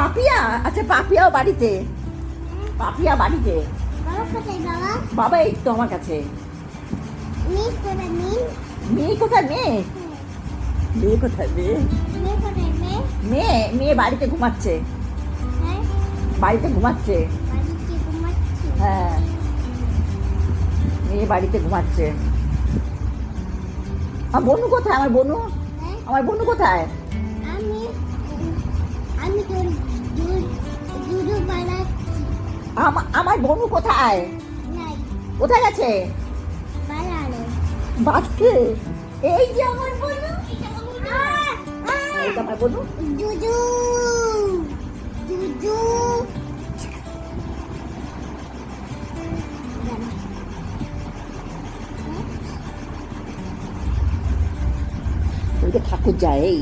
পাপিয়া, আচ্ছা পাপিয়াও বাড়িতে, পাপিয়া বাড়িতে। বাবা কোথায় বাবা? বাবা এই তো আমার কাছে। মেয়ে কোথায় মেয়ে? মেয়ে কোথায়? মেয়ে মেয়ে কোথায়? মেয়ে মেয়ে কোথায় মেয়ে? মেয়ে মেয়ে বাড়িতে ঘুমাচ্ছে, হ্যাঁ বাড়িতে ঘুমাচ্ছে। বাড়িতে ঘুমাচ্ছে। হ্যাঁ মেয়ে বাড়িতে ঘুমাচ্ছে। আমার বনু কোথায়? আমার বনু, হ্যাঁ আমার বনু কোথায়? আমি আমি তোর দুধ বানাচ্ছি। আমার বনু কোথায়? নাই কোথায় গেছে? বানানো। বাঁচতে। এই যে আমার বনু, এই যে আমার বনু। দুধু দুধু ওই যে ঠাকুর যায় এই